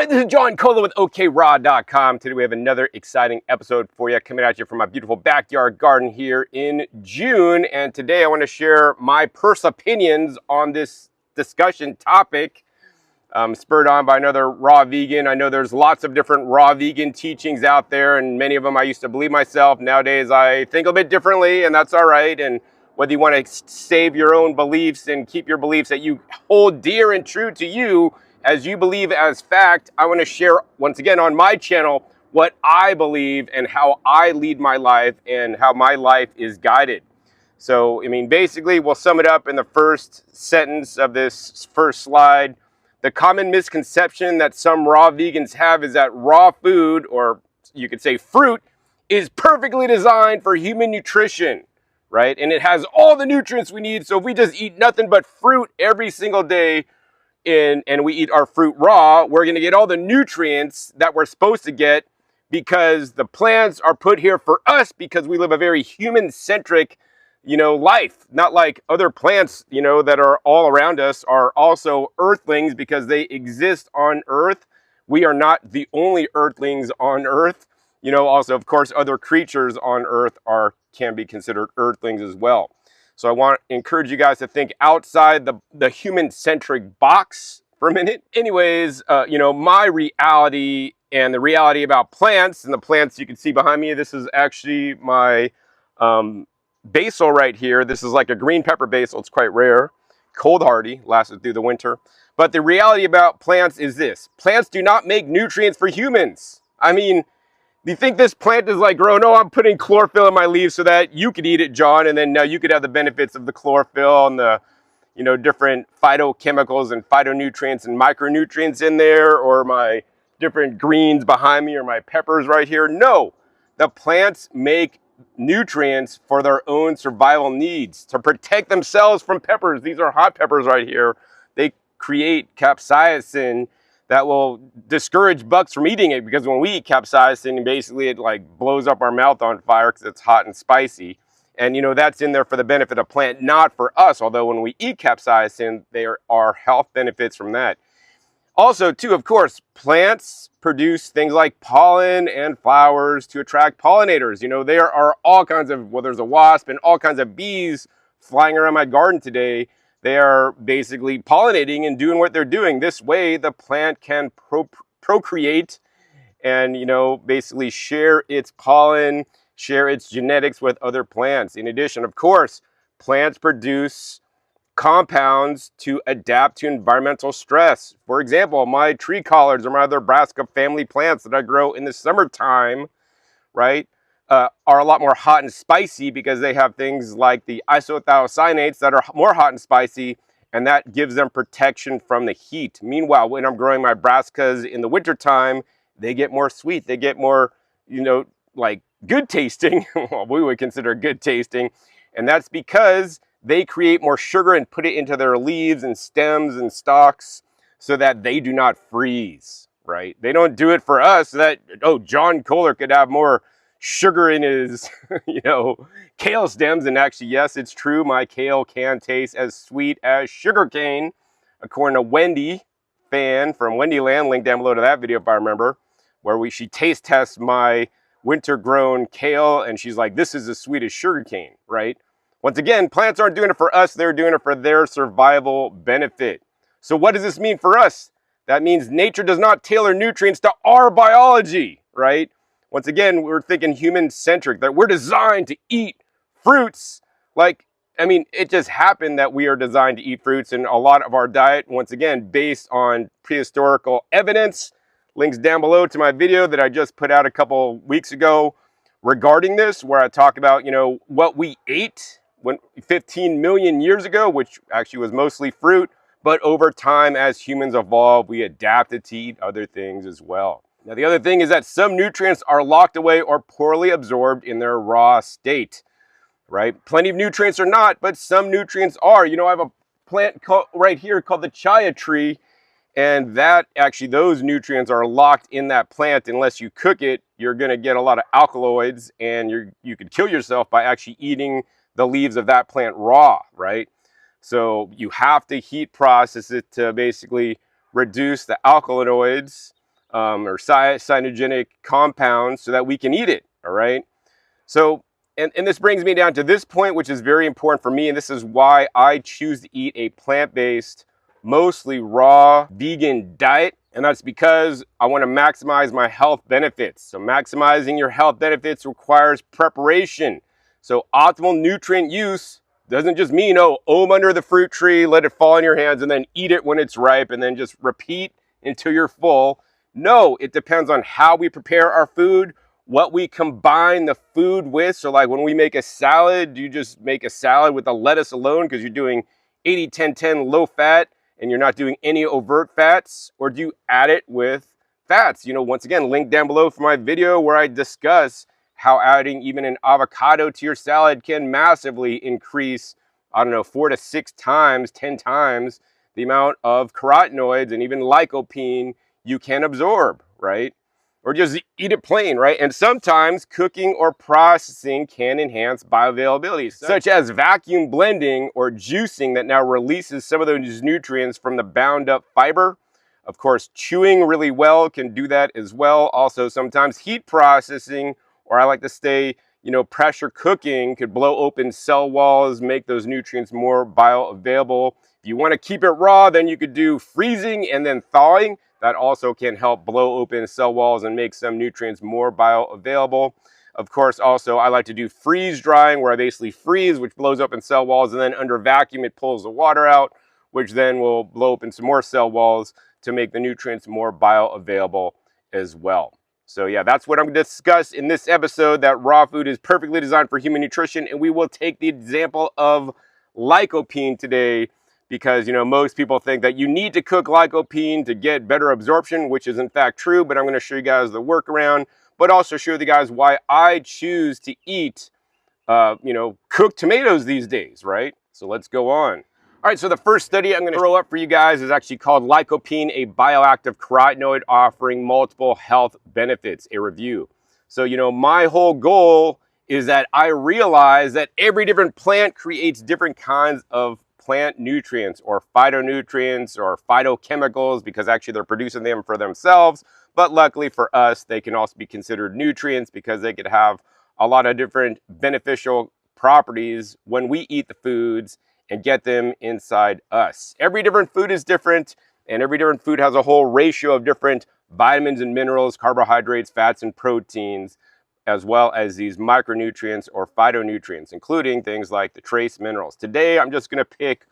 this is John Kohler with OKRaw.com. Today we have another exciting episode for you, coming at you from my beautiful backyard garden here in June. And today I want to share my personal opinions on this discussion topic, spurred on by another raw vegan. I know there's lots of different raw vegan teachings out there, and many of them I used to believe myself. Nowadays I think a bit differently, and that's all right. And whether you want to save your own beliefs and keep your beliefs that you hold dear and true to you, as you believe as fact, I want to share once again on my channel what I believe and how I lead my life and how my life is guided. So, I mean, basically, we'll sum it up in the first sentence of this first slide. The common misconception that some raw vegans have is that raw food, or you could say fruit, is perfectly designed for human nutrition, right? And it has all the nutrients we need. So if we just eat nothing but fruit every single day, and we eat our fruit raw, we're going to get all the nutrients that we're supposed to get, because the plants are put here for us because we live a very human-centric, life. Not like other plants, that are all around us are also earthlings because they exist on Earth. We are not the only earthlings on Earth. Also, of course, other creatures on Earth can be considered earthlings as well. So I want to encourage you guys to think outside the human-centric box for a minute. Anyways, my reality and the reality about plants, and the plants you can see behind me, this is actually my basil right here. This is like a green pepper basil. It's quite rare, cold hardy, lasted through the winter. But the reality about plants is this: plants do not make nutrients for humans. I mean, do you think this plant is like growing, oh, I'm putting chlorophyll in my leaves so that you could eat it, John, and then now you could have the benefits of the chlorophyll and the, different phytochemicals and phytonutrients and micronutrients in there, or my different greens behind me, or my peppers right here? No, the plants make nutrients for their own survival needs to protect themselves from peppers. These are hot peppers right here. They create capsaicin that will discourage bugs from eating it, because when we eat capsaicin, basically it like blows up our mouth on fire because it's hot and spicy. And that's in there for the benefit of plant, not for us. Although when we eat capsaicin, there are health benefits from that. Also, too, of course, plants produce things like pollen and flowers to attract pollinators. There are all kinds of, well, there's a wasp and all kinds of bees flying around my garden today. They are basically pollinating and doing what they're doing. This way, the plant can procreate and, basically share its pollen, share its genetics with other plants. In addition, of course, plants produce compounds to adapt to environmental stress. For example, my tree collards or my other brassica family plants that I grow in the summertime, right, are a lot more hot and spicy because they have things like the isothiocyanates that are more hot and spicy, and that gives them protection from the heat. Meanwhile, when I'm growing my brassicas in the wintertime, they get more sweet. They get more, like good tasting, well, we would consider good tasting, and that's because they create more sugar and put it into their leaves and stems and stalks so that they do not freeze, right? They don't do it for us so that, oh, John Kohler could have more sugar in his, kale stems. And actually, yes, it's true. My kale can taste as sweet as sugarcane, according to Wendy Fan from Wendyland. Link down below to that video if I remember, where she taste tests my winter-grown kale, and she's like, this is as sweet as sugarcane, right? Once again, plants aren't doing it for us. They're doing it for their survival benefit. So what does this mean for us? That means nature does not tailor nutrients to our biology, right? Once again, we're thinking human-centric, that we're designed to eat fruits. It just happened that we are designed to eat fruits, and a lot of our diet, once again, based on prehistorical evidence. Links down below to my video that I just put out a couple weeks ago regarding this, where I talk about, what we ate 15 million years ago, which actually was mostly fruit. But over time, as humans evolved, we adapted to eat other things as well. Now, the other thing is that some nutrients are locked away or poorly absorbed in their raw state, right? Plenty of nutrients are not, but some nutrients are. I have a plant right here called the chia tree, and those nutrients are locked in that plant. Unless you cook it, you're going to get a lot of alkaloids, and you could kill yourself by actually eating the leaves of that plant raw, right? So you have to heat process it to basically reduce the alkaloids or cyanogenic compounds so that we can eat it, all right? So, and this brings me down to this point, which is very important for me, and this is why I choose to eat a plant-based, mostly raw, vegan diet, and that's because I want to maximize my health benefits. So maximizing your health benefits requires preparation. So optimal nutrient use doesn't just mean, oh, ohm under the fruit tree, let it fall in your hands, and then eat it when it's ripe, and then just repeat until you're full. No, it depends on how we prepare our food, what we combine the food with. So like when we make a salad, do you just make a salad with the lettuce alone because you're doing 80-10-10 low fat and you're not doing any overt fats? Or do you add it with fats? You know, once again, link down below for my video where I discuss how adding even an avocado to your salad can massively increase, I don't know, 4 to 6 times, 10 times the amount of carotenoids and even lycopene you can absorb, right? Or just eat it plain, right? And sometimes cooking or processing can enhance bioavailability, such as vacuum blending or juicing that now releases some of those nutrients from the bound up fiber. Of course, chewing really well can do that as well. Also, sometimes heat processing, or I like to say, you know, pressure cooking could blow open cell walls, make those nutrients more bioavailable. If you want to keep it raw, then you could do freezing and then thawing. That also can help blow open cell walls and make some nutrients more bioavailable. Of course, also, I like to do freeze drying, where I basically freeze, which blows open cell walls, and then under vacuum, it pulls the water out, which then will blow open some more cell walls to make the nutrients more bioavailable as well. So yeah, that's what I'm going to discuss in this episode, that raw food is perfectly designed for human nutrition. And we will take the example of lycopene today, because, you know, most people think that you need to cook lycopene to get better absorption, which is in fact true, but I'm going to show you guys the workaround, but also show you guys why I choose to eat, you know, cooked tomatoes these days, right? So let's go on. All right, so the first study I'm going to throw up for you guys is actually called Lycopene, a bioactive carotenoid offering multiple health benefits, a review. So, you know, my whole goal is that I realize that every different plant creates different kinds of plant nutrients or phytonutrients or phytochemicals, because actually they're producing them for themselves. But luckily for us, they can also be considered nutrients because they could have a lot of different beneficial properties when we eat the foods and get them inside us. Every different food is different, and every different food has a whole ratio of different vitamins and minerals, carbohydrates, fats, and proteins, as well as these micronutrients or phytonutrients, including things like the trace minerals. Today, I'm just going to pick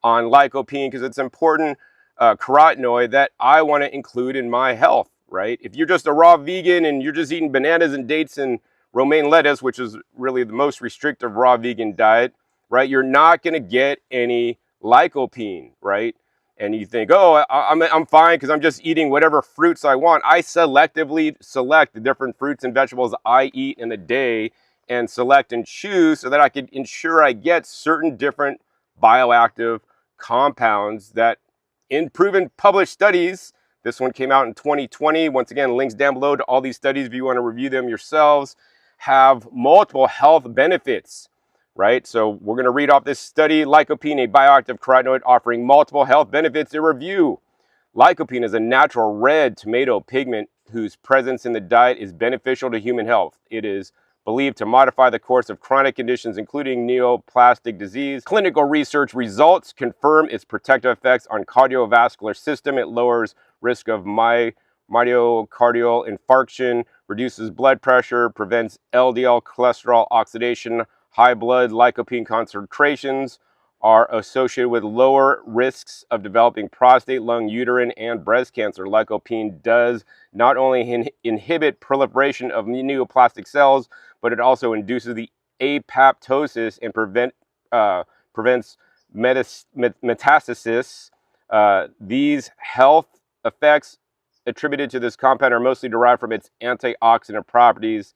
on lycopene because it's an important carotenoid that I want to include in my health, right? If you're just a raw vegan and you're just eating bananas and dates and romaine lettuce, which is really the most restrictive raw vegan diet, right, you're not going to get any lycopene, right? And you think, oh, I'm fine because I'm just eating whatever fruits I want. I selectively select the different fruits and vegetables I eat in a day and select and choose so that I can ensure I get certain different bioactive compounds that, in proven published studies, this one came out in 2020. Once again, links down below to all these studies if you want to review them yourselves, have multiple health benefits. Right, so we're going to read off this study, Lycopene, a bioactive carotenoid offering multiple health benefits, a review. Lycopene is a natural red tomato pigment whose presence in the diet is beneficial to human health. It is believed to modify the course of chronic conditions, including neoplastic disease. Clinical research results confirm its protective effects on cardiovascular system. It lowers risk of myocardial infarction, reduces blood pressure, prevents LDL cholesterol oxidation. High blood lycopene concentrations are associated with lower risks of developing prostate, lung, uterine, and breast cancer. Lycopene does not only inhibit proliferation of neoplastic cells, but it also induces the apoptosis and prevents metastasis. These health effects attributed to this compound are mostly derived from its antioxidant properties.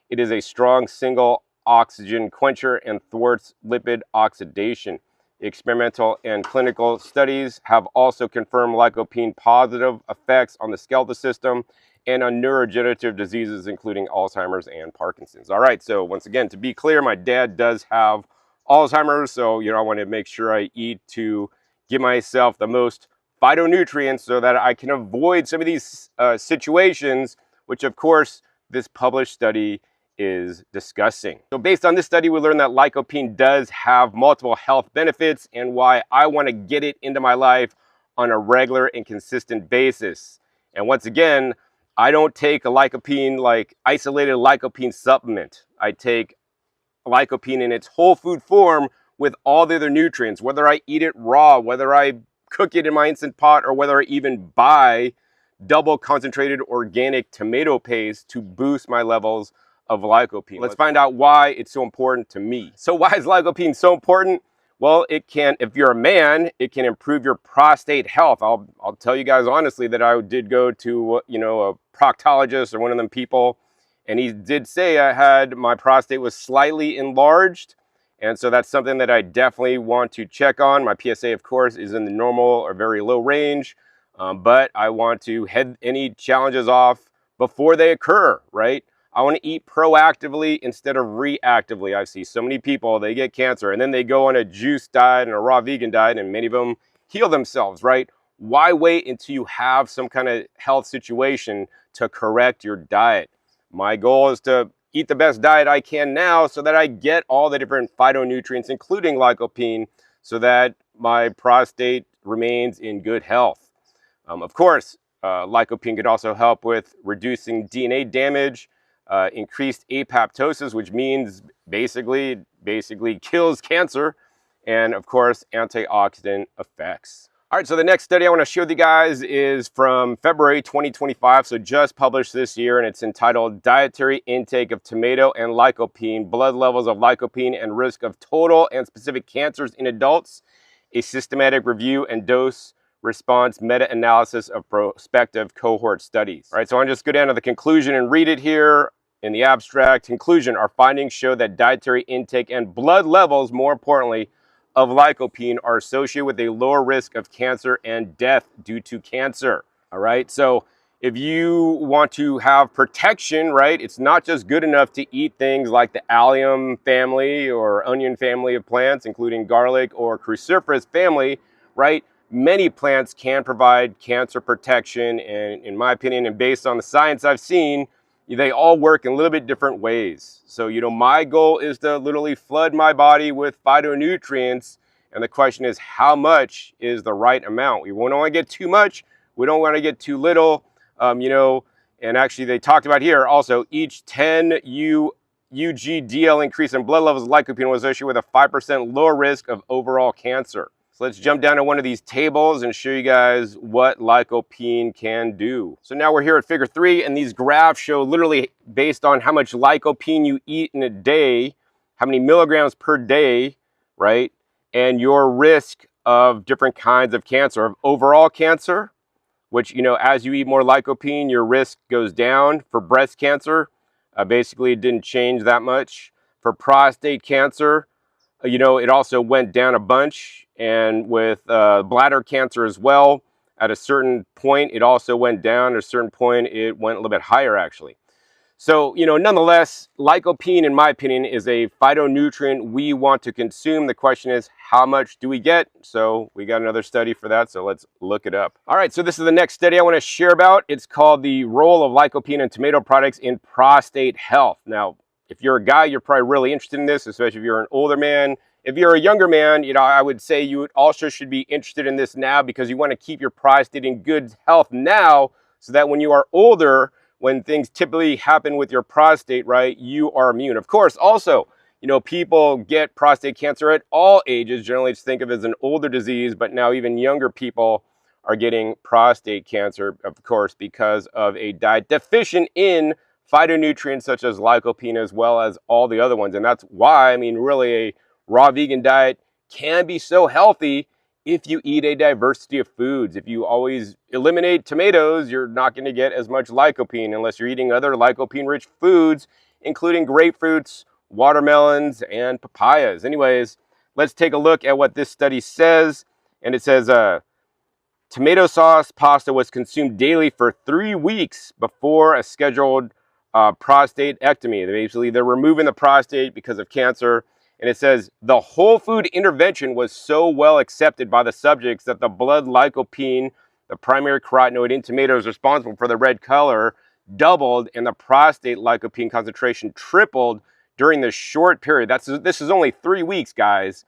It is a strong single oxygen quencher and thwarts lipid oxidation. Experimental and clinical studies have also confirmed lycopene positive effects on the skeletal system and on neurodegenerative diseases, including Alzheimer's and Parkinson's. All right, so once again, to be clear, my dad does have Alzheimer's, so, you know, I want to make sure I eat to give myself the most phytonutrients so that I can avoid some of these situations, which of course this published study is discussing. So based on this study, we learned that lycopene does have multiple health benefits and why I want to get it into my life on a regular and consistent basis. And once again, I don't take a lycopene, like isolated lycopene supplement. I take lycopene in its whole food form with all the other nutrients, whether I eat it raw, whether I cook it in my Instant Pot, or whether I even buy double concentrated organic tomato paste to boost my levels of lycopene. Let's find out why it's so important to me. So why is lycopene so important? Well, it can, if you're a man, it can improve your prostate health. I'll tell you guys honestly that I did go to, a proctologist or one of them people, and he did say my prostate was slightly enlarged. And so that's something that I definitely want to check on. My PSA, of course, is in the normal or very low range, but I want to head any challenges off before they occur, right? I want to eat proactively instead of reactively. I see so many people, they get cancer and then they go on a juice diet and a raw vegan diet, and many of them heal themselves, right? Why wait until you have some kind of health situation to correct your diet? My goal is to eat the best diet I can now so that I get all the different phytonutrients, including lycopene, so that my prostate remains in good health. Of course, lycopene could also help with reducing DNA damage, increased apoptosis, which means basically kills cancer, and of course, antioxidant effects. All right, so the next study I want to share with you guys is from February 2025, so just published this year, and it's entitled Dietary Intake of Tomato and Lycopene, Blood Levels of Lycopene and Risk of Total and Specific Cancers in Adults, a Systematic Review and Dose Response Meta-Analysis of Prospective Cohort Studies. All right, so I'll just go down to the conclusion and read it here. In the abstract conclusion, our findings show that dietary intake and blood levels, more importantly, of lycopene are associated with a lower risk of cancer and death due to cancer. All right, so if you want to have protection, right, it's not just good enough to eat things like the allium family or onion family of plants, including garlic or cruciferous family, right? Many plants can provide cancer protection, and in my opinion, and based on the science I've seen, they all work in a little bit different ways. So, my goal is to literally flood my body with phytonutrients. And the question is, how much is the right amount? We won't want to get too much. We don't want to get too little, and actually they talked about here also, each 10 UGDL increase in blood levels of lycopene was associated with a 5% lower risk of overall cancer. So let's jump down to one of these tables and show you guys what lycopene can do. So now we're here at figure 3, and these graphs show literally based on how much lycopene you eat in a day, how many milligrams per day, right? And your risk of different kinds of cancer, of overall cancer, which, as you eat more lycopene, your risk goes down. For breast cancer, basically it didn't change that much. For prostate cancer, it also went down a bunch, and with bladder cancer as well, at a certain point, it also went down. At a certain point, it went a little bit higher, actually. So, nonetheless, lycopene, in my opinion, is a phytonutrient we want to consume. The question is, how much do we get? So we got another study for that, so let's look it up. All right, so this is the next study I want to share about. It's called The Role of Lycopene in Tomato Products in Prostate Health. Now, if you're a guy, you're probably really interested in this, especially if you're an older man. If you're a younger man, I would say you also should be interested in this now, because you want to keep your prostate in good health now, so that when you are older, when things typically happen with your prostate, right, you are immune. Of course, also, people get prostate cancer at all ages. Generally, it's think of it as an older disease, but now even younger people are getting prostate cancer, of course, because of a diet deficient in phytonutrients such as lycopene, as well as all the other ones. And that's why, really, a raw vegan diet can be so healthy if you eat a diversity of foods. If you always eliminate tomatoes, you're not going to get as much lycopene unless you're eating other lycopene-rich foods, including grapefruits, watermelons, and papayas. Anyways, let's take a look at what this study says. And it says, tomato sauce pasta was consumed daily for 3 weeks before a scheduled prostatectomy. They're removing the prostate because of cancer, And it says, the whole food intervention was so well accepted by the subjects that the blood lycopene, the primary carotenoid in tomatoes responsible for the red color, doubled, and the prostate lycopene concentration tripled during this short period. This is only 3 weeks, guys.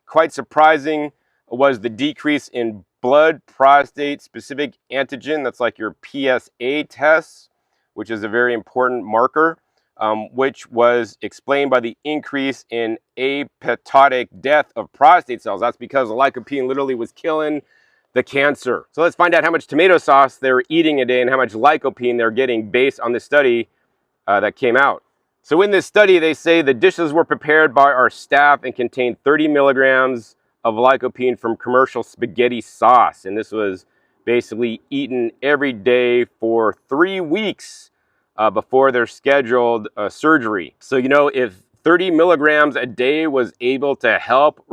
Quite surprising was the decrease in blood prostate specific antigen. That's like your PSA tests, which is a very important marker, which was explained by the increase in apoptotic death of prostate cells. That's because the lycopene literally was killing the cancer. So let's find out how much tomato sauce they're eating a day and how much lycopene they're getting based on the study that came out. So in this study, they say the dishes were prepared by our staff and contained 30 milligrams of lycopene from commercial spaghetti sauce. And this was basically eaten every day for 3 weeks before their scheduled surgery. So, you know, if 30 milligrams a day was able to help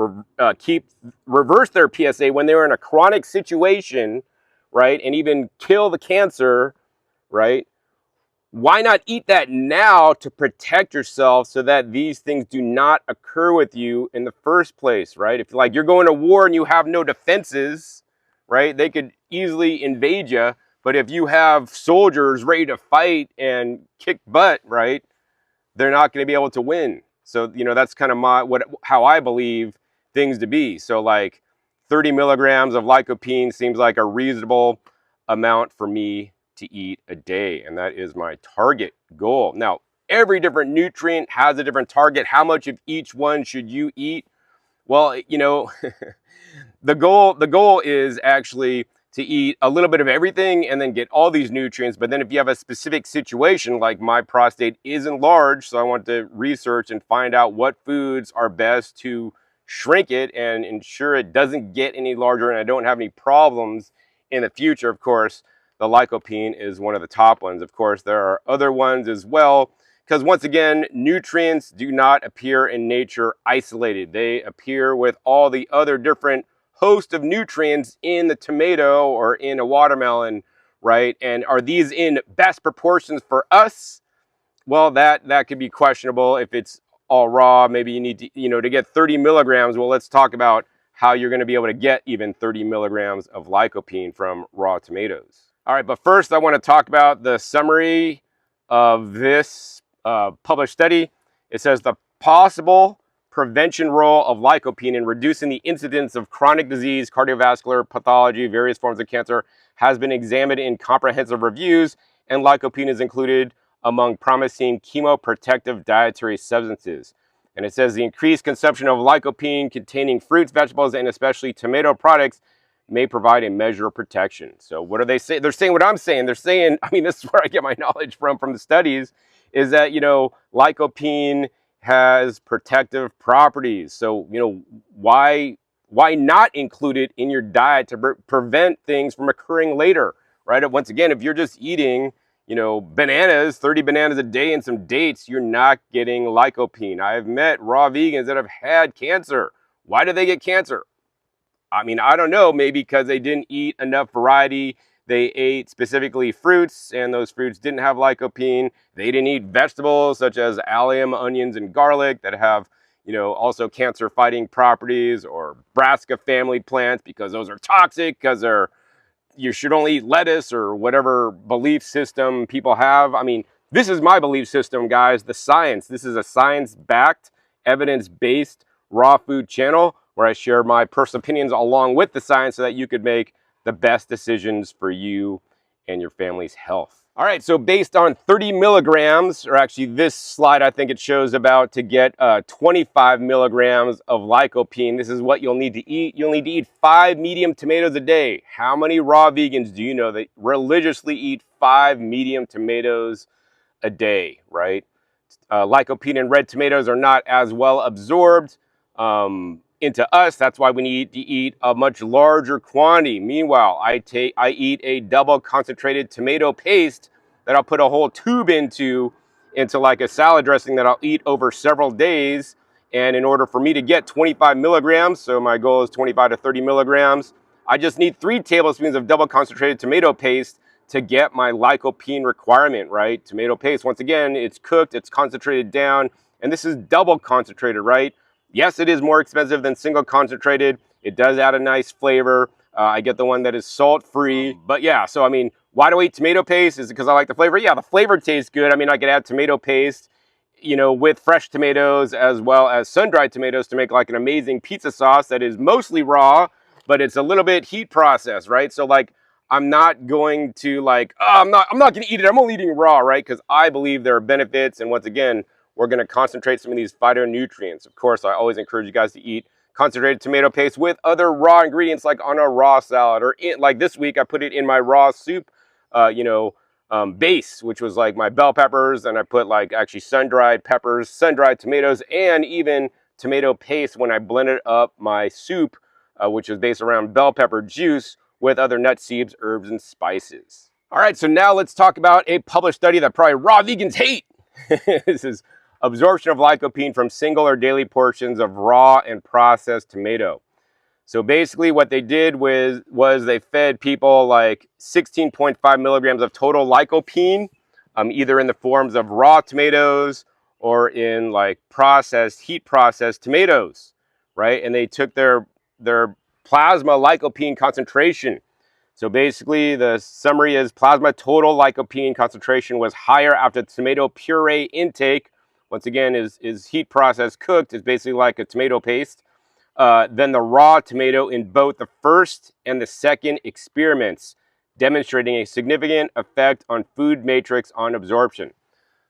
reverse their PSA when they were in a chronic situation, right, and even kill the cancer, right? Why not eat that now to protect yourself so that these things do not occur with you in the first place, right? If like you're going to war and you have no defenses, right, they could easily invade you. But if you have soldiers ready to fight and kick butt, right, they're not going to be able to win. So, you know, that's kind of how I believe things to be. So like 30 milligrams of lycopene seems like a reasonable amount for me to eat a day, and that is my target goal. Now, every different nutrient has a different target. How much of each one should you eat? Well, you know, the goal is actually to eat a little bit of everything and then get all these nutrients. But then if you have a specific situation, like my prostate is enlarged, so I want to research and find out what foods are best to shrink it and ensure it doesn't get any larger and I don't have any problems in the future. Of course, the lycopene is one of the top ones. Of course, there are other ones as well, because once again, nutrients do not appear in nature isolated. They appear with all the other different host of nutrients in the tomato or in a watermelon, right? And are these in best proportions for us? Well, that could be questionable if it's all raw. Maybe you need to, you know, to get 30 milligrams. Well, let's talk about how you're going to be able to get even 30 milligrams of lycopene from raw tomatoes. All right, but first I want to talk about the summary of this published study. It says the possible prevention role of lycopene in reducing the incidence of chronic disease, cardiovascular pathology, various forms of cancer has been examined in comprehensive reviews, and lycopene is included among promising chemoprotective dietary substances. And it says the increased consumption of lycopene containing fruits, vegetables, and especially tomato products may provide a measure of protection. So what do they say? They're saying what I'm saying. They're saying, I mean, this is where I get my knowledge from the studies, is that, you know, lycopene has protective properties. So, you know, why not include it in your diet to prevent things from occurring later, right? Once again, if you're just eating, you know, bananas, 30 bananas a day and some dates, you're not getting lycopene. I've met raw vegans that have had cancer. Why do they get cancer? I mean, I don't know, maybe because they didn't eat enough variety. They ate specifically fruits, and those fruits didn't have lycopene. They didn't eat vegetables such as allium, onions, and garlic that have, you know, also cancer-fighting properties, or brassica family plants because those are toxic, because you should only eat lettuce, or whatever belief system people have. I mean, this is my belief system, guys, the science. This is a science-backed, evidence-based raw food channel where I share my personal opinions along with the science so that you could make the best decisions for you and your family's health. All right, so based on 30 milligrams, or actually this slide, I think it shows about to get 25 milligrams of lycopene, this is what you'll need to eat. You'll need to eat 5 medium tomatoes a day. How many raw vegans do you know that religiously eat 5 medium tomatoes a day, right? Lycopene in red tomatoes are not as well absorbed into us. That's why we need to eat a much larger quantity. Meanwhile, I eat a double concentrated tomato paste that I'll put a whole tube into like a salad dressing that I'll eat over several days. And in order for me to get 25 milligrams, so my goal is 25 to 30 milligrams, I just need 3 tablespoons of double concentrated tomato paste to get my lycopene requirement, right? Tomato paste, once again, it's cooked, it's concentrated down, and this is double concentrated, right? Yes, it is more expensive than single concentrated. It does add a nice flavor. I get the one that is salt-free. But yeah, so I mean, why do I eat tomato paste? Is it because I like the flavor? Yeah, the flavor tastes good. I mean, I could add tomato paste, you know, with fresh tomatoes as well as sun-dried tomatoes to make like an amazing pizza sauce that is mostly raw, but it's a little bit heat processed, right? So like, I'm not going to like, oh, I'm not going to eat it. I'm only eating raw, right? Because I believe there are benefits. And once again, we're going to concentrate some of these phytonutrients. Of course, I always encourage you guys to eat concentrated tomato paste with other raw ingredients, like on a raw salad, or like this week, I put it in my raw soup, base, which was like my bell peppers, and I put like actually sun-dried peppers, sun-dried tomatoes, and even tomato paste when I blended up my soup, which is based around bell pepper juice with other nut seeds, herbs, and spices. All right, so now let's talk about a published study that probably raw vegans hate. This is absorption of lycopene from single or daily portions of raw and processed tomato. So basically what they did was they fed people like 16.5 milligrams of total lycopene, either in the forms of raw tomatoes or in like heat processed tomatoes, right? And they took their plasma lycopene concentration. So basically the summary is plasma total lycopene concentration was higher after tomato puree intake. Once again, is heat processed cooked. It's basically like a tomato paste. Than the raw tomato in both the first and the second experiments, demonstrating a significant effect on food matrix on absorption.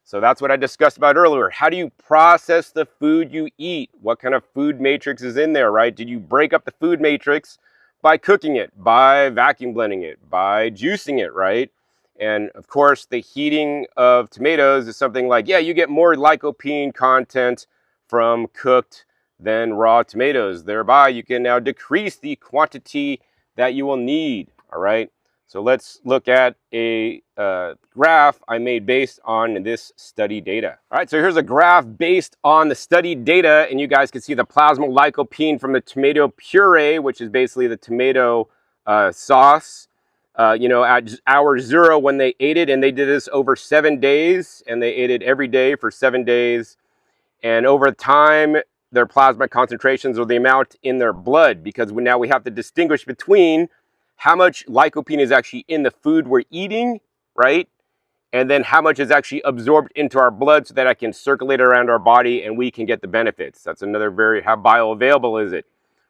So that's what I discussed about earlier. How do you process the food you eat? What kind of food matrix is in there, right? Did you break up the food matrix by cooking it, by vacuum blending it, by juicing it, right? And of course, the heating of tomatoes is something like, yeah, you get more lycopene content from cooked than raw tomatoes. Thereby, you can now decrease the quantity that you will need, all right? So let's look at a graph I made based on this study data. All right, so here's a graph based on the study data, and you guys can see the plasma lycopene from the tomato puree, which is basically the tomato sauce, at hour 0 when they ate it, and they did this over 7 days, and they ate it every day for 7 days. And over time, their plasma concentrations or the amount in their blood, because now we have to distinguish between how much lycopene is actually in the food we're eating, right? And then how much is actually absorbed into our blood so that I can circulate around our body and we can get the benefits. That's another how bioavailable is it,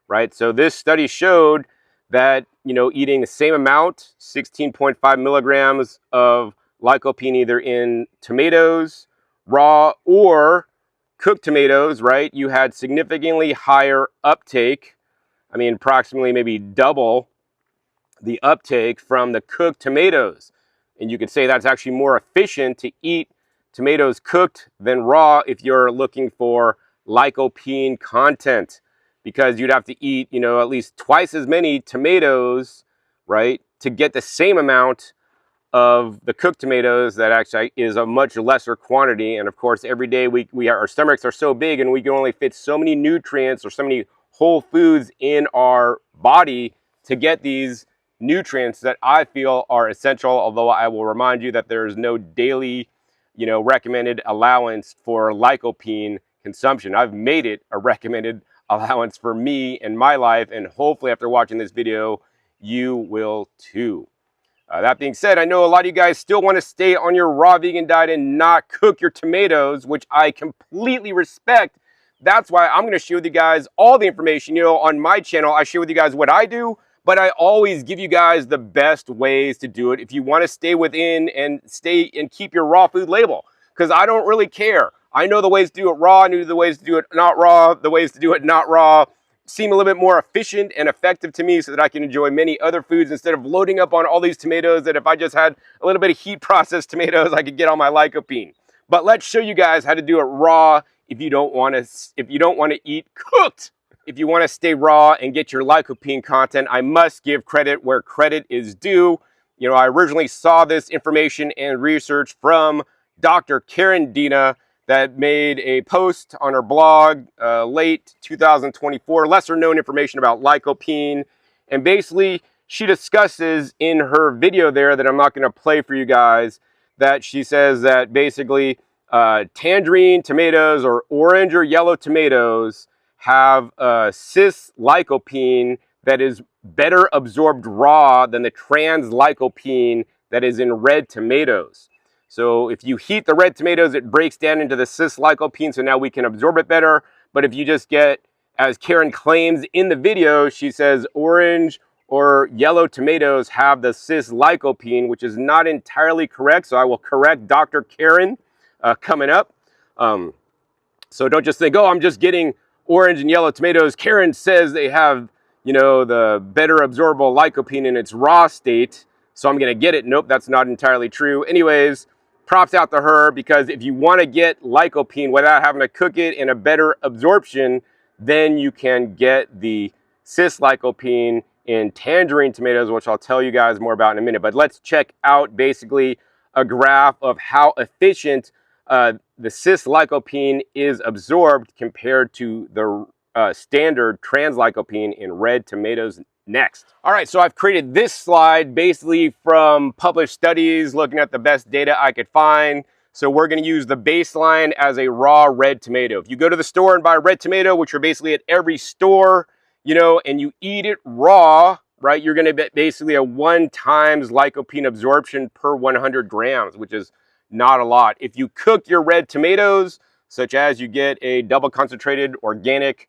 right? So this study showed that, eating the same amount, 16.5 milligrams of lycopene either in tomatoes, raw, or cooked tomatoes, right? You had significantly higher uptake. I mean, approximately maybe double the uptake from the cooked tomatoes. And you could say that's actually more efficient to eat tomatoes cooked than raw if you're looking for lycopene content, because you'd have to eat, at least twice as many tomatoes, right, to get the same amount of the cooked tomatoes that actually is a much lesser quantity. And of course, every day our stomachs are so big and we can only fit so many nutrients or so many whole foods in our body to get these nutrients that I feel are essential, although I will remind you that there is no daily, recommended allowance for lycopene consumption. I've made it a recommended allowance for me in my life, and hopefully after watching this video, you will too. That being said, I know a lot of you guys still want to stay on your raw vegan diet and not cook your tomatoes, which I completely respect. That's why I'm going to share with you guys all the information. On my channel, I share with you guys what I do, but I always give you guys the best ways to do it if you want to stay within and keep your raw food label, because I don't really care. I know the ways to do it raw, I know the ways to do it not raw, the ways to do it not raw seem a little bit more efficient and effective to me so that I can enjoy many other foods instead of loading up on all these tomatoes that if I just had a little bit of heat processed tomatoes, I could get all my lycopene. But let's show you guys how to do it raw if you don't want to eat cooked. If you want to stay raw and get your lycopene content, I must give credit where credit is due. I originally saw this information and research from Dr. Karen Dina, that made a post on her blog late 2024, lesser known information about lycopene. And basically, she discusses in her video there that I'm not going to play for you guys, that she says that basically tangerine tomatoes or orange or yellow tomatoes have cis lycopene that is better absorbed raw than the trans lycopene that is in red tomatoes. So if you heat the red tomatoes, it breaks down into the cis lycopene, so now we can absorb it better. But if you just get, as Karen claims in the video, she says orange or yellow tomatoes have the cis lycopene, which is not entirely correct. So I will correct Dr. Karen coming up. So don't just think, oh, I'm just getting orange and yellow tomatoes. Karen says they have, you know, the better absorbable lycopene in its raw state, so I'm going to get it. Nope, that's not entirely true. Anyways, props out to her, because if you want to get lycopene without having to cook it in a better absorption, then you can get the cis lycopene in tangerine tomatoes, which I'll tell you guys more about in a minute. But let's check out basically a graph of how efficient the cis lycopene is absorbed compared to the standard trans lycopene in red tomatoes next. All right, so I've created this slide basically from published studies, looking at the best data I could find. So we're going to use the baseline as a raw red tomato. If you go to the store and buy a red tomato, which are basically at every store, you know, and you eat it raw, right, you're going to get basically a 1 times lycopene absorption per 100 grams, which is not a lot. If you cook your red tomatoes, such as you get a double concentrated organic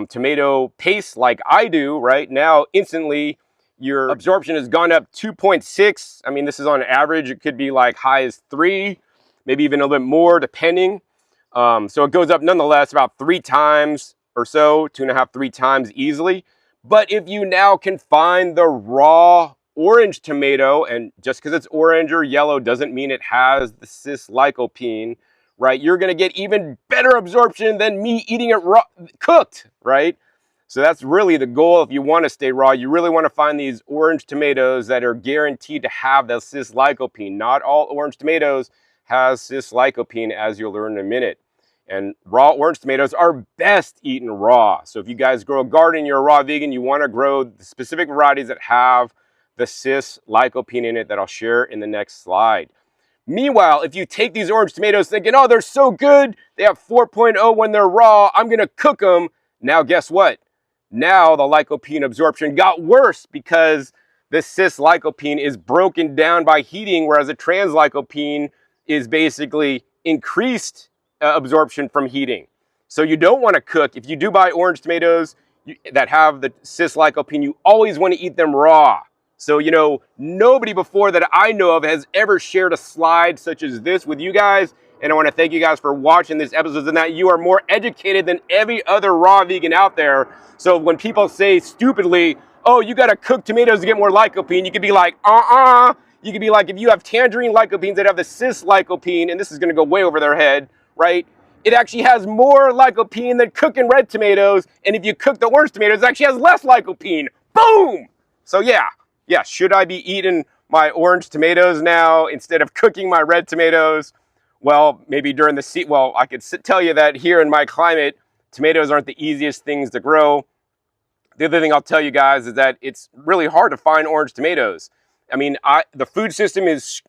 tomato paste like I do right now, instantly your absorption has gone up 2.6. I mean, this is on average. It could be like high as 3, maybe even a little bit more depending. So it goes up nonetheless about 3 times or so, 2.5, 3 times easily. But if you now can find the raw orange tomato, and just because it's orange or yellow doesn't mean it has the cis lycopene, right? You're going to get even better absorption than me eating it raw, cooked, right? So that's really the goal. If you want to stay raw, you really want to find these orange tomatoes that are guaranteed to have the cis lycopene. Not all orange tomatoes has cis lycopene, as you'll learn in a minute. And raw orange tomatoes are best eaten raw. So if you guys grow a garden, you're a raw vegan, you want to grow the specific varieties that have the cis lycopene in it that I'll share in the next slide. Meanwhile, if you take these orange tomatoes thinking, oh, they're so good, they have 4.0 when they're raw, I'm going to cook them. Now, guess what? Now the lycopene absorption got worse because the cis lycopene is broken down by heating, whereas a trans lycopene is basically increased absorption from heating. So you don't want to cook. If you do buy orange tomatoes that have the cis lycopene, you always want to eat them raw. So, you know, nobody before that I know of has ever shared a slide such as this with you guys. And I want to thank you guys for watching this episode, and that you are more educated than every other raw vegan out there. So when people say stupidly, oh, you got to cook tomatoes to get more lycopene, you could be like, You could be like, if you have tangerine lycopenes that have the cis lycopene, and this is going to go way over their head, right? It actually has more lycopene than cooking red tomatoes. And if you cook the orange tomatoes, it actually has less lycopene. Boom! So yeah, should I be eating my orange tomatoes now instead of cooking my red tomatoes? Well, maybe during the season. Well, I could tell you that here in my climate, tomatoes aren't the easiest things to grow. The other thing I'll tell you guys is that it's really hard to find orange tomatoes. I mean, the food system is,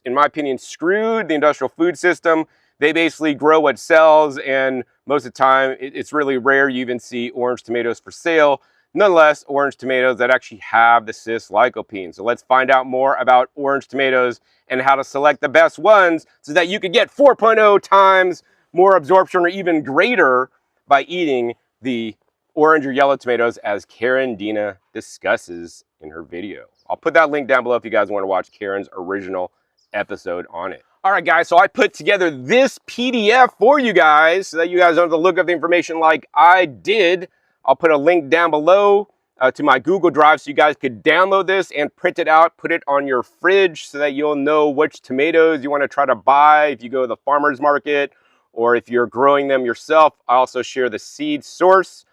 in my opinion, screwed. The industrial food system, they basically grow what sells, and most of the time, it's really rare you even see orange tomatoes for sale. Nonetheless, orange tomatoes that actually have the cis lycopene. So let's find out more about orange tomatoes and how to select the best ones so that you could get 4.0 times more absorption or even greater by eating the orange or yellow tomatoes, as Karen Dina discusses in her video. I'll put that link down below if you guys want to watch Karen's original episode on it. All right, guys, so I put together this PDF for you guys so that you guys don't have to look up the information like I did. I'll put a link down below to my Google Drive so you guys could download this and print it out, put it on your fridge so that you'll know which tomatoes you want to try to buy if you go to the farmer's market or if you're growing them yourself. I also share the seed source.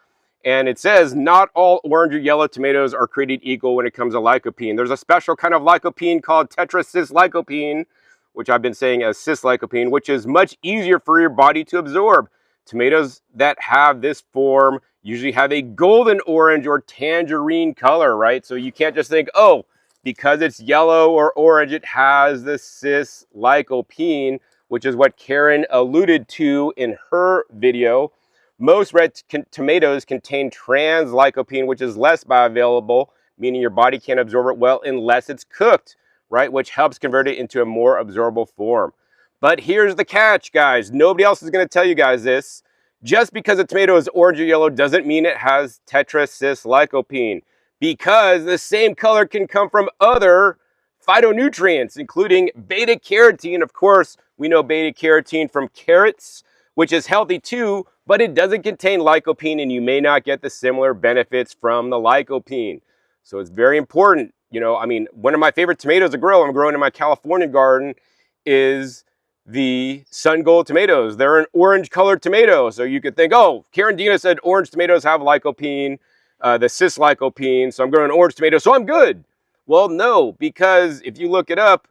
And it says not all orange or yellow tomatoes are created equal when it comes to lycopene. There's a special kind of lycopene called tetracis lycopene, which I've been saying as cis lycopene, which is much easier for your body to absorb. Tomatoes that have this form usually have a golden orange or tangerine color, right? So you can't just think, oh, because it's yellow or orange, it has the cis lycopene, which is what Karen alluded to in her video. Most red tomatoes contain trans lycopene, which is less bioavailable, meaning your body can't absorb it well unless it's cooked, right? Which helps convert it into a more absorbable form. But here's the catch, guys. Nobody else is going to tell you guys this. Just because a tomato is orange or yellow doesn't mean it has tetracis lycopene, because the same color can come from other phytonutrients, including beta carotene. Of course, we know beta carotene from carrots, which is healthy too, but it doesn't contain lycopene, and you may not get the similar benefits from the lycopene. So it's very important. You know, I mean, one of my favorite tomatoes to grow, I'm growing in my California garden, is the Sun Gold tomatoes. They're an orange colored tomato. So you could think, oh, Karen Dina said orange tomatoes have lycopene, the cis lycopene. So I'm growing orange tomatoes, so I'm good. Well, no, because if you look it up,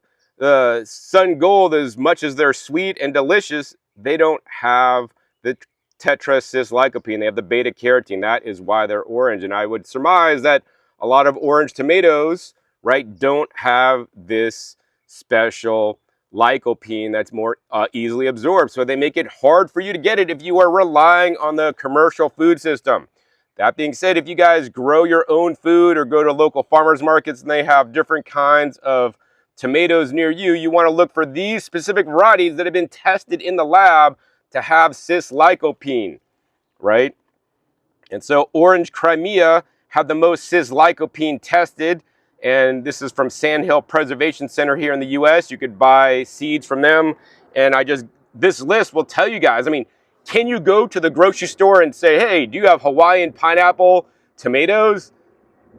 Sun Gold, as much as they're sweet and delicious, they don't have the tetracis lycopene. They have the beta carotene. That is why they're orange. And I would surmise that a lot of orange tomatoes, right, don't have this special lycopene that's more easily absorbed. So they make it hard for you to get it if you are relying on the commercial food system. That being said, if you guys grow your own food or go to local farmers markets and they have different kinds of tomatoes near you, you want to look for these specific varieties that have been tested in the lab to have cis lycopene, right? And so Orange Crimea had the most cis lycopene tested, and this is from Sandhill Preservation Center here in the US. You could buy seeds from them, and this list will tell you guys, I mean, can you go to the grocery store and say, hey, do you have Hawaiian pineapple tomatoes?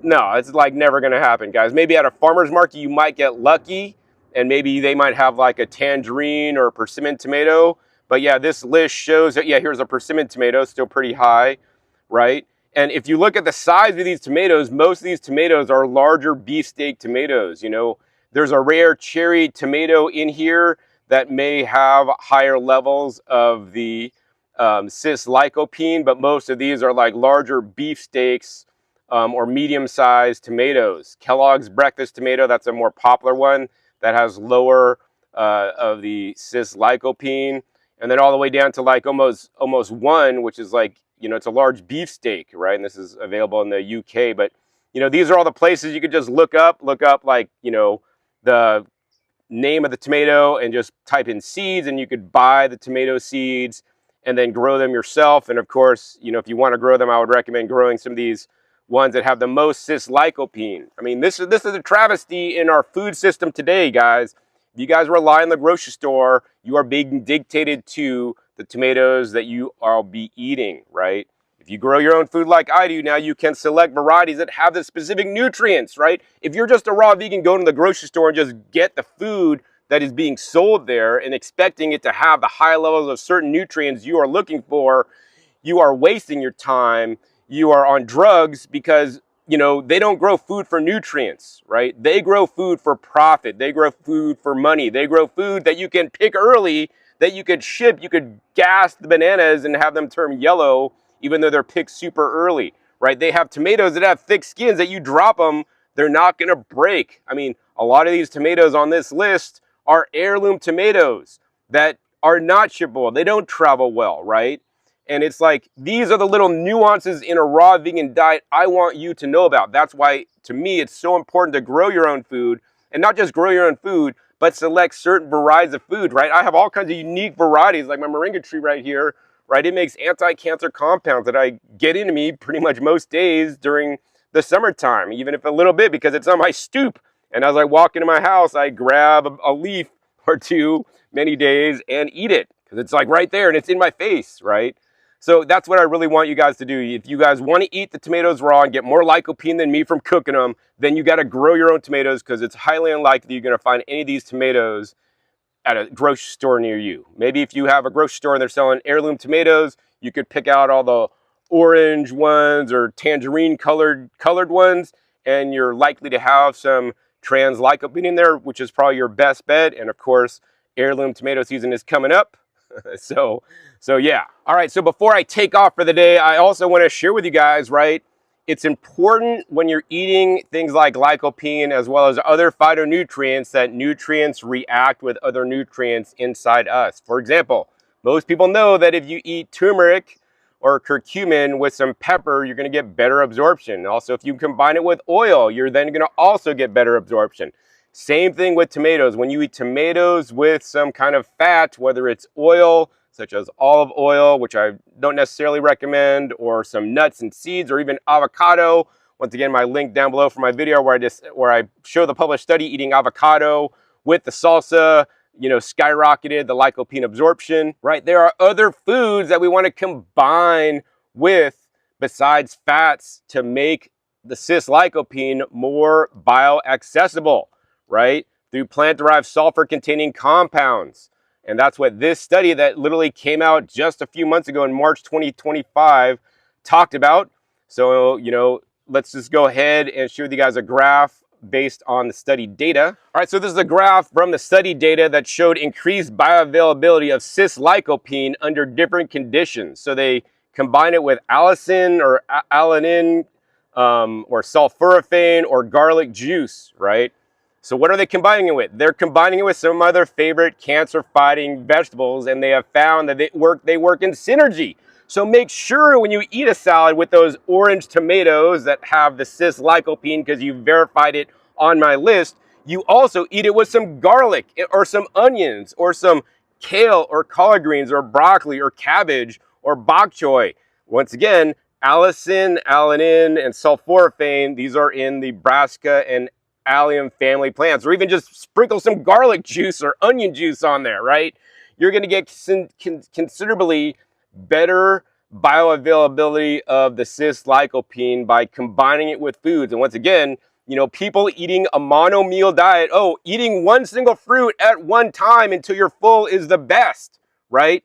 No, it's like never gonna happen, guys. Maybe at a farmer's market you might get lucky, and maybe they might have like a tangerine or a persimmon tomato. But yeah, this list shows that, yeah, here's a persimmon tomato, still pretty high, right? And if you look at the size of these tomatoes, most of these tomatoes are larger beefsteak tomatoes. You know, there's a rare cherry tomato in here that may have higher levels of the cis lycopene, but most of these are like larger beefsteaks or medium-sized tomatoes. Kellogg's breakfast tomato, that's a more popular one that has lower of the cis lycopene. And then all the way down to like almost one, which is like, you know, it's a large beefsteak, right? And this is available in the UK. But, you know, these are all the places you could just look up like, you know, the name of the tomato and just type in seeds, and you could buy the tomato seeds and then grow them yourself. And of course, you know, if you want to grow them, I would recommend growing some of these ones that have the most cis lycopene. I mean, this is a travesty in our food system today, guys. If you guys rely on the grocery store, you are being dictated to the tomatoes that you are be eating, right? If you grow your own food like I do, now you can select varieties that have the specific nutrients, right? If you're just a raw vegan, go to the grocery store and just get the food that is being sold there and expecting it to have the high levels of certain nutrients you are looking for, you are wasting your time. You are on drugs, because, you know, they don't grow food for nutrients, right? They grow food for profit. They grow food for money. They grow food that you can pick early, that you could ship. You could gas the bananas and have them turn yellow, even though they're picked super early, right? They have tomatoes that have thick skins that you drop them, they're not going to break. I mean, a lot of these tomatoes on this list are heirloom tomatoes that are not shippable. They don't travel well, right? And it's like, these are the little nuances in a raw vegan diet I want you to know about. That's why, to me, it's so important to grow your own food, and not just grow your own food, but select certain varieties of food, right? I have all kinds of unique varieties, like my moringa tree right here, right? It makes anti-cancer compounds that I get into me pretty much most days during the summertime, even if a little bit, because it's on my stoop. And as I walk into my house, I grab a leaf or two many days and eat it, because it's like right there and it's in my face, right? So that's what I really want you guys to do. If you guys want to eat the tomatoes raw and get more lycopene than me from cooking them, then you got to grow your own tomatoes, because it's highly unlikely you're going to find any of these tomatoes at a grocery store near you. Maybe if you have a grocery store and they're selling heirloom tomatoes, you could pick out all the orange ones or tangerine colored ones, and you're likely to have some trans lycopene in there, which is probably your best bet. And of course, heirloom tomato season is coming up. So yeah. All right, so before I take off for the day, I also want to share with you guys, right? It's important when you're eating things like lycopene as well as other phytonutrients that nutrients react with other nutrients inside us. For example, most people know that if you eat turmeric or curcumin with some pepper, you're going to get better absorption. Also, if you combine it with oil, you're then going to also get better absorption. Same thing with tomatoes. When you eat tomatoes with some kind of fat, whether it's oil, such as olive oil, which I don't necessarily recommend, or some nuts and seeds, or even avocado. Once again, my link down below for my video where I show the published study eating avocado with the salsa, skyrocketed the lycopene absorption, right? There are other foods that we want to combine with besides fats to make the cis lycopene more bioaccessible, right? Through plant-derived sulfur-containing compounds. And that's what this study that literally came out just a few months ago in March 2025 talked about. So, let's just go ahead and show you guys a graph based on the study data. All right, so this is a graph from the study data that showed increased bioavailability of cis lycopene under different conditions. So they combine it with allicin or alanine or sulforaphane or garlic juice, right? So what are they combining it with? They're combining it with some of their favorite cancer-fighting vegetables, and they have found that they work in synergy. So make sure when you eat a salad with those orange tomatoes that have the cis lycopene, because you verified it on my list, you also eat it with some garlic or some onions or some kale or collard greens or broccoli or cabbage or bok choy. Once again, allicin, alanine, and sulforaphane, these are in the brassica and allium family plants, or even just sprinkle some garlic juice or onion juice on there, right? You're going to get considerably better bioavailability of the cis lycopene by combining it with foods. And once again, people eating a mono meal diet, eating one single fruit at one time until you're full is the best, right?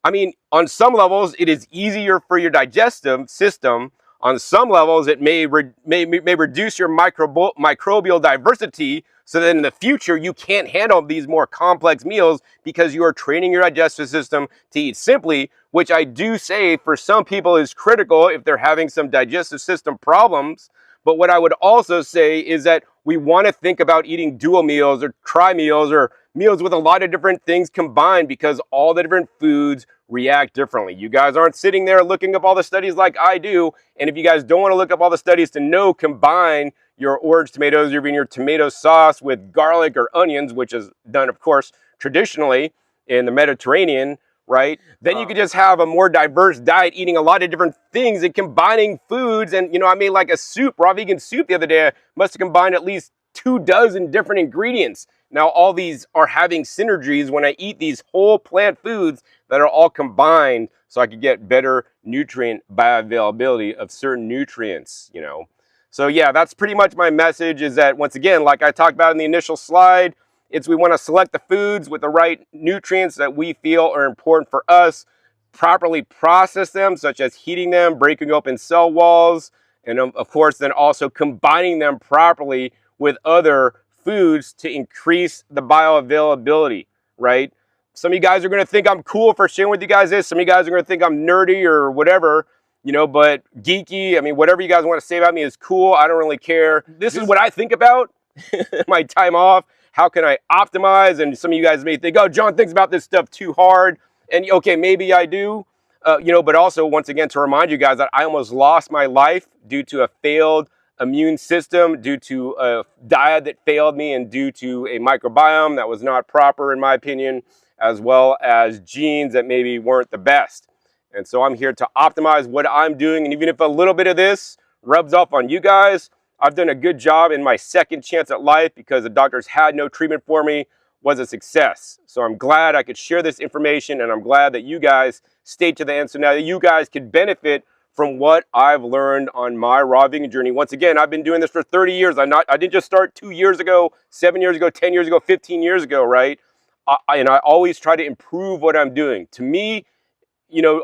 I mean, on some levels, it is easier for your digestive system. On some levels, it may reduce your microbial diversity, so that in the future, you can't handle these more complex meals because you are training your digestive system to eat simply, which I do say for some people is critical if they're having some digestive system problems. But what I would also say is that we want to think about eating dual meals or tri meals or meals with a lot of different things combined, because all the different foods react differently. You guys aren't sitting there looking up all the studies like I do. And if you guys don't want to look up all the studies to know, combine your orange tomatoes, or even your tomato sauce with garlic or onions, which is done, of course, traditionally in the Mediterranean, right? Then you could just have a more diverse diet, eating a lot of different things and combining foods. And, I made like a soup, raw vegan soup the other day. I must have combined at least 24 different ingredients. Now, all these are having synergies when I eat these whole plant foods that are all combined, so I could get better nutrient bioavailability of certain nutrients, So yeah, that's pretty much my message, is that once again, like I talked about in the initial slide, we want to select the foods with the right nutrients that we feel are important for us, properly process them, such as heating them, breaking open cell walls, and of course, then also combining them properly with other foods to increase the bioavailability, right? Some of you guys are going to think I'm cool for sharing with you guys this. Some of you guys are going to think I'm nerdy or whatever, but geeky. I mean, whatever you guys want to say about me is cool. I don't really care. This is what I think about my time off. How can I optimize? And some of you guys may think, oh, John thinks about this stuff too hard. And okay, maybe I do, but also, once again, to remind you guys that I almost lost my life due to a failed immune system, due to a diet that failed me, and due to a microbiome that was not proper, in my opinion, as well as genes that maybe weren't the best. And so I'm here to optimize what I'm doing. And even if a little bit of this rubs off on you guys, I've done a good job in my second chance at life, because the doctors had no treatment for me, was a success. So I'm glad I could share this information, and I'm glad that you guys stayed to the end, so now that you guys could benefit from what I've learned on my raw vegan journey. Once again, I've been doing this for 30 years. I didn't just start 2 years ago, 7 years ago, 10 years ago, 15 years ago, right? And I always try to improve what I'm doing. To me,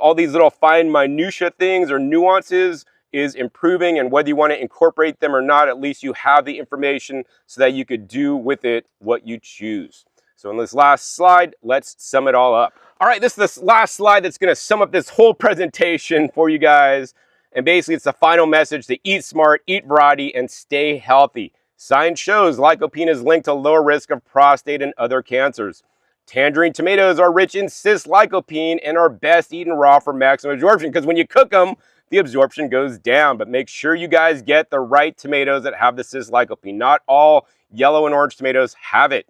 all these little fine minutia things or nuances is improving, and whether you want to incorporate them or not, at least you have the information so that you could do with it what you choose. So in this last slide, let's sum it all up. All right, this is the last slide that's going to sum up this whole presentation for you guys. And basically, it's the final message to eat smart, eat variety, and stay healthy. Science shows lycopene is linked to lower risk of prostate and other cancers. Tangerine tomatoes are rich in cis lycopene and are best eaten raw for maximum absorption, because when you cook them, the absorption goes down. But make sure you guys get the right tomatoes that have the cis lycopene. Not all yellow and orange tomatoes have it.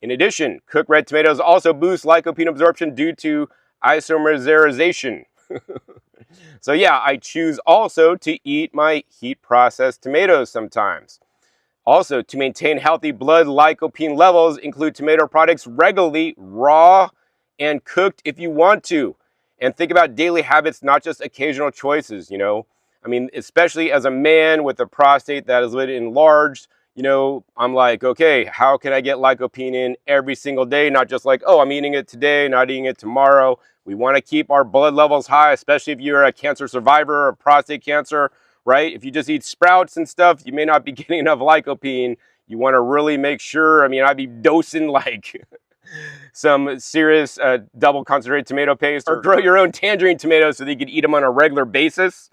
In addition, cooked red tomatoes also boost lycopene absorption due to isomerization. So yeah, I choose also to eat my heat processed tomatoes sometimes. Also, to maintain healthy blood lycopene levels, include tomato products regularly, raw and cooked if you want to. And think about daily habits, not just occasional choices, you know. I mean, especially as a man with a prostate that is enlarged, you know, I'm like, okay, how can I get lycopene in every single day? Not just like, oh, I'm eating it today, not eating it tomorrow. We want to keep our blood levels high, especially if you're a cancer survivor of prostate cancer, right? If you just eat sprouts and stuff, you may not be getting enough lycopene. You want to really make sure, I mean, I'd be dosing like some serious double concentrated tomato paste, or grow your own tangerine tomatoes so that you can eat them on a regular basis.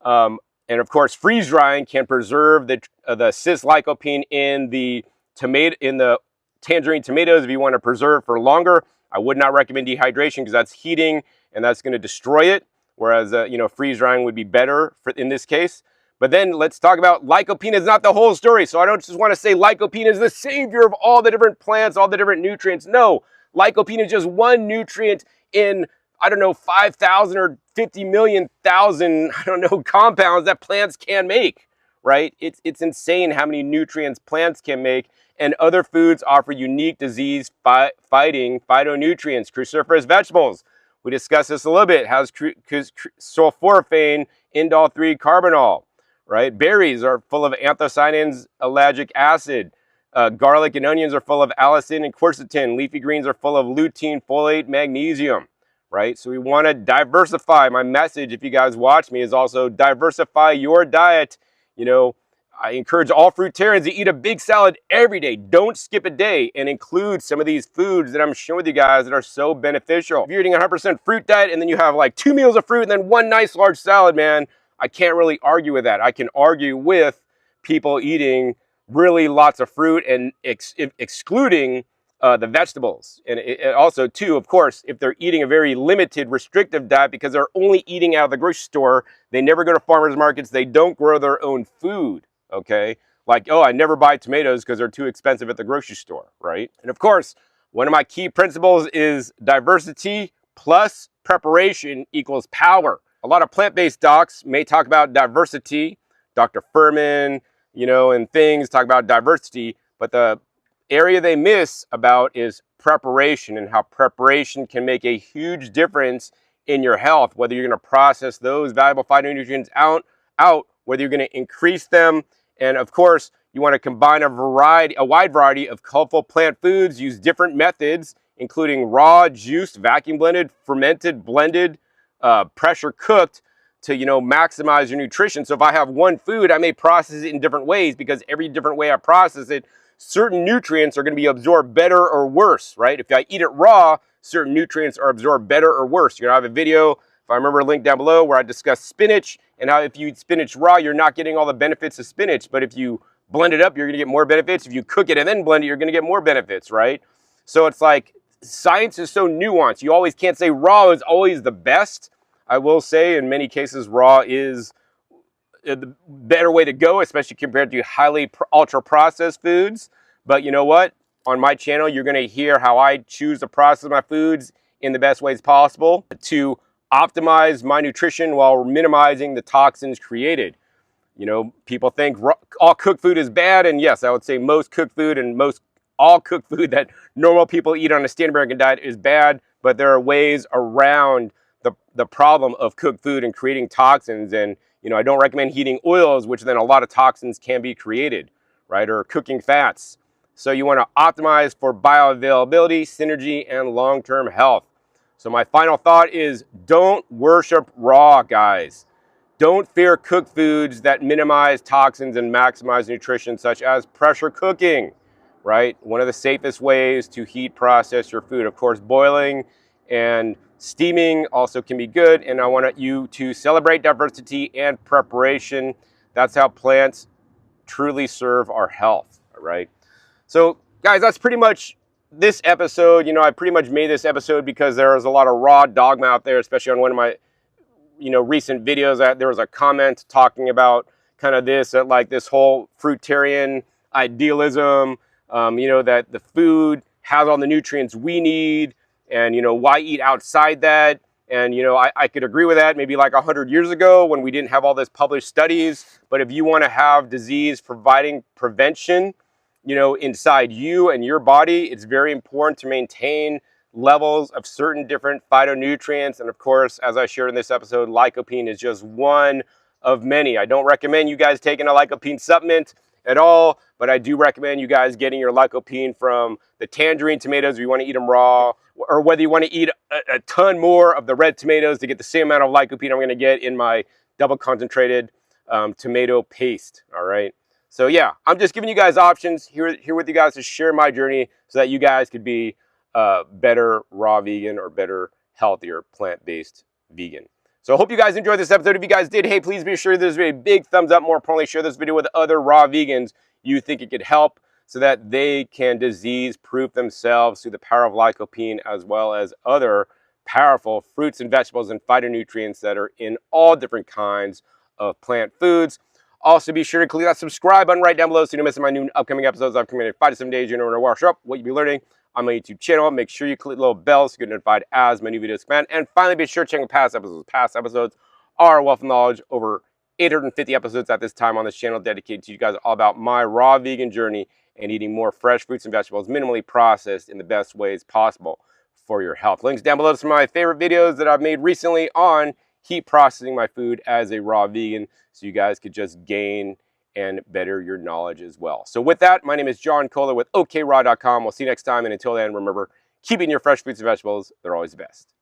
And of course, freeze drying can preserve the cis lycopene in the tangerine tomatoes if you want to preserve for longer. I would not recommend dehydration because that's heating and that's going to destroy it. Whereas, you know, freeze drying would be better in this case. But then let's talk about lycopene is not the whole story. So I don't just want to say lycopene is the savior of all the different plants, all the different nutrients. No, lycopene is just one nutrient in, I don't know, 5,000 or 50 million thousand, I don't know, compounds that plants can make, right? It's insane how many nutrients plants can make. And other foods offer unique disease-fighting phytonutrients. Cruciferous vegetables, we discussed this a little bit, has sulforaphane, indole-3 carbinol, right? Berries are full of anthocyanins, ellagic acid. Garlic and onions are full of allicin and quercetin. Leafy greens are full of lutein, folate, magnesium, right? So we want to diversify. My message, if you guys watch me, is also diversify your diet. You know, I encourage all fruitarians to eat a big salad every day. Don't skip a day, and include some of these foods that I'm showing you guys that are so beneficial. If you're eating a 100% fruit diet and then you have like 2 meals of fruit and then one nice large salad, man, I can't really argue with that. I can argue with people eating really lots of fruit and excluding the vegetables. And also, too, of course, if they're eating a very limited, restrictive diet because they're only eating out of the grocery store, they never go to farmers markets, they don't grow their own food. Okay, like, oh, I never buy tomatoes because they're too expensive at the grocery store, right? And of course, one of my key principles is diversity plus preparation equals power. A lot of plant-based docs may talk about diversity, Dr. Furman, you know, and things talk about diversity, but the area they miss about is preparation, and how preparation can make a huge difference in your health, whether you're going to process those valuable phytonutrients out, whether you're going to increase them. And of course, you want to combine a wide variety of colorful plant foods, use different methods, including raw, juiced, vacuum blended, fermented, blended, pressure cooked, to, you know, maximize your nutrition. So if I have one food, I may process it in different ways, because every different way I process it, certain nutrients are going to be absorbed better or worse, right? If I eat it raw, certain nutrients are absorbed better or worse. You're going to have a video, if I remember, a link down below, where I discuss spinach and how if you eat spinach raw, you're not getting all the benefits of spinach. But if you blend it up, you're going to get more benefits. If you cook it and then blend it, you're going to get more benefits, right? So it's like, science is so nuanced. You always can't say raw is always the best. I will say in many cases, raw is the better way to go, especially compared to highly ultra processed foods. But you know what? On my channel, you're going to hear how I choose to process my foods in the best ways possible to optimize my nutrition while minimizing the toxins created. You know, people think all cooked food is bad, and yes, I would say most cooked food and all cooked food that normal people eat on a standard American diet is bad, but there are ways around the problem of cooked food and creating toxins. And, you know, I don't recommend heating oils, which then a lot of toxins can be created, right? Or cooking fats. So you want to optimize for bioavailability, synergy, and long-term health. So my final thought is, don't worship raw, guys. Don't fear cooked foods that minimize toxins and maximize nutrition, such as pressure cooking, right? One of the safest ways to heat process your food. Of course, boiling and steaming also can be good. And I want you to celebrate diversity and preparation. That's how plants truly serve our health, right? So guys, that's pretty much this episode, I pretty much made this episode because there was a lot of raw dogma out there, especially on one of my, recent videos. That there was a comment talking about kind of this, like this whole fruitarian idealism, that the food has all the nutrients we need, and, why eat outside that? And, I could agree with that maybe like 100 years ago when we didn't have all this published studies. But if you want to have disease providing prevention, inside you and your body, it's very important to maintain levels of certain different phytonutrients. And of course, as I shared in this episode, lycopene is just one of many. I don't recommend you guys taking a lycopene supplement at all, but I do recommend you guys getting your lycopene from the tangerine tomatoes if you want to eat them raw, or whether you want to eat a ton more of the red tomatoes to get the same amount of lycopene I'm going to get in my double concentrated tomato paste. All right. So yeah, I'm just giving you guys options here with you guys to share my journey so that you guys could be better raw vegan or better, healthier, plant-based vegan. So I hope you guys enjoyed this episode. If you guys did, hey, please be sure to give this video a big thumbs up. More importantly, share this video with other raw vegans you think it could help so that they can disease-proof themselves through the power of lycopene, as well as other powerful fruits and vegetables and phytonutrients that are in all different kinds of plant foods. Also, be sure to click that subscribe button right down below so you don't miss my new upcoming episodes. I've committed 5 to 7 days. You know when to wash up, what you'll be learning on my YouTube channel. Make sure you click the little bell so you get notified as my new videos expand. And finally, be sure to check out past episodes. Past episodes are a wealth of knowledge. Over 850 episodes at this time on this channel dedicated to you guys all about my raw vegan journey and eating more fresh fruits and vegetables, minimally processed in the best ways possible for your health. Links down below to some of my favorite videos that I've made recently on heat processing my food as a raw vegan, so you guys could just gain and better your knowledge as well. So with that, my name is John Kohler with OKRaw.com. We'll see you next time, and until then, remember, keep eating your fresh fruits and vegetables. They're always the best.